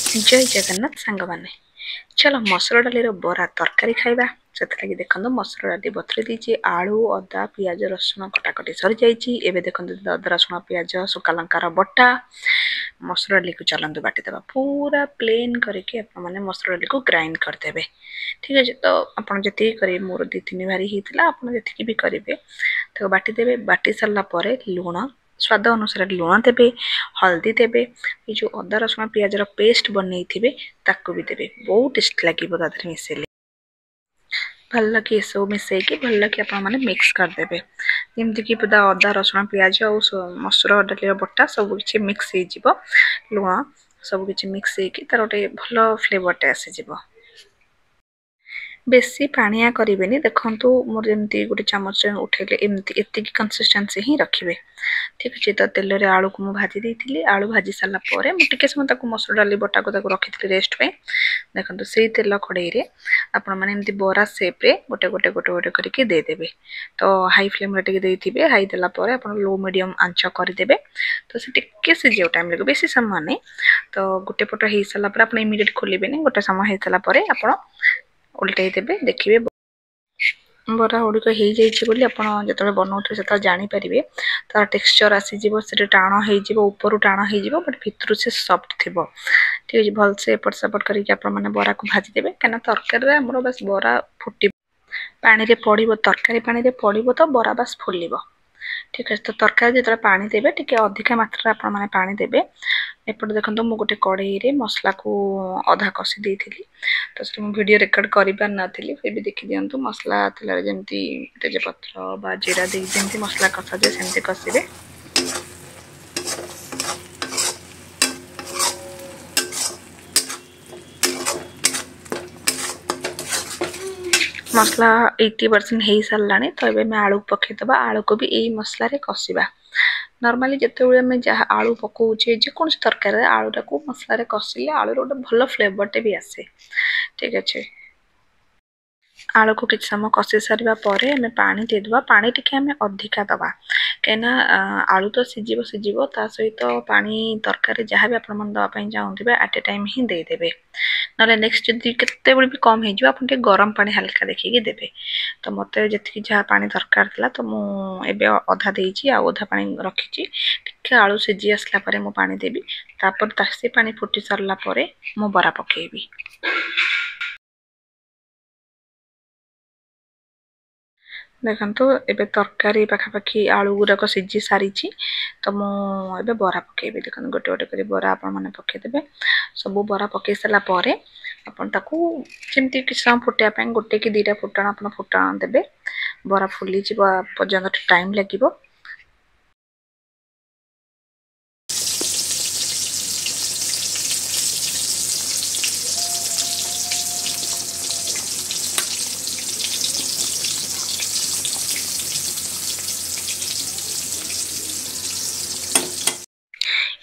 जय जगन्नाथ सांग माने चलो मसुर डाली बरा तरकारी खाइबा से देखो मसुर डाली बतुरी देती आलू अदा पिज रसुण कटाकटी सरी जाइए देखो अदा रसुण पिज सुखा लंकार बटा मसुर डाली को चलतु बाटिदेवा पूरा प्लेन करके मैंने मसुर डाली को ग्राइंड करदे ठीक है। तो आपड़ जी करेंगे मोर 2-3 भारी होता आपड़ी भी करेंगे तो बाटिदेवे बाटी सारापर लुण स्वाद अनुसार लुण देवे हल्दी देवे ये जो अदा रसुण पिज पेस्ट बनई थे ताकू भी देवे बहुत टेस्ट लगे मिसेले भल लगे सब मिसेक भल लगे आपने मिक्स करदे जमीक अदा रसुण पिज आ मसुर डाली बटा सब किसी मिक्स हो लुण सब किसी मिक्स हो तार गोटे भल फ्लेवरटे आसीज बेसी पानिया करेंगे देखु मोर जमी गोटे चामच उठेले एमती कंसिस्टेंसी ही रखिए ठीक अच्छे। तो तेल रे आलू को भाजी देती आलू भाजी सारापर मुझे समय मसुर डाली बटा को रखी रेस्ट पे देखो से तेल कड़े आपण मैंने बरा सेप्रे गोटे गोटे गोटे गोटे करके देदेवे तो हाई फ्लेम देते हाई देलापर आप लो मीडियम आंच करदे तो से टिके सीझे टाइम लगे बेसी समय नहीं तो गोटे पट हो सारापर आप इमिडिएट खोलेंगे गोटे समय हो सारापर आप उल्टे देवे देखिए बरा गुड़िक हो जो बनाऊे से जानीपर तार टेक्सचर आसीज से टाण होपर टाण हो बट भितर से सफ्ट थी ठीक है भलसे एपट सेपट करके बरा को भाजीदेवे कहीं तरकारी आमर बस बरा फुट पानी पड़ो तरकारी पानी पड़ो तो बरा बास फुल ठीक है। तो तरकारी जो पानी देवे टी अधिका मात्रा आपने पानी देवे एपटे देखो मुझे गोटे कड़े मसला को अधा कषी देती तो से वीडियो रेकर्ड कर पार नी फिर भी देखी दिंतु मसला तेल जमी तेजपत्र जीरा जमी मसला कषा जाए सेमती कषे मसला 80% हो सारा तो ये आलू पकईदबा आलू को भी यही मसला कषा नॉर्मली जिते आम जहाँ आलू पकाचे जेको तरकारी आलूटा को मसला कषिले आलू गोटे भल फ्लेवरटे भी आसे ठीक अच्छे। आलू को किसी समय कषि सारा आम पानी देदेबा पानी टी आम अधिका दबा कहीं आलू तो सीझ ता सहित पानी तरकारी जहाँ भी आपपाई चाहूे आट ए टाइम ही देदेवे ना नेक्स्ट जब केत भी कम हो गरम पानी हल्का देखिए देवे तो मत जी जहाँ पानी दरकार था तो मुझे अधा देती अधा पा रखी टे आलू सीझी आसला मु पानी देवी तापर से पानी फुटी सारापर मु बरा पकेबी देखो एबे तरकारी पाखापाखि आलू गुड़ाक सीझी सारी तो मुझे बरा पकेबी देखो गोटे गोटे कर बरा आपने पकईदेवे सब बरा पकई सारापर आपमती किसी समय फुटापी गोटे कि 2टा फुटण आप फुटण देवे बरा फुली पर्यंत टाइम लगे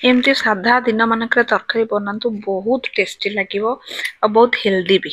एमती साधा दिन मानक तरकारी बनातु बहुत टेस्टी लगे और बहुत हेल्दी भी।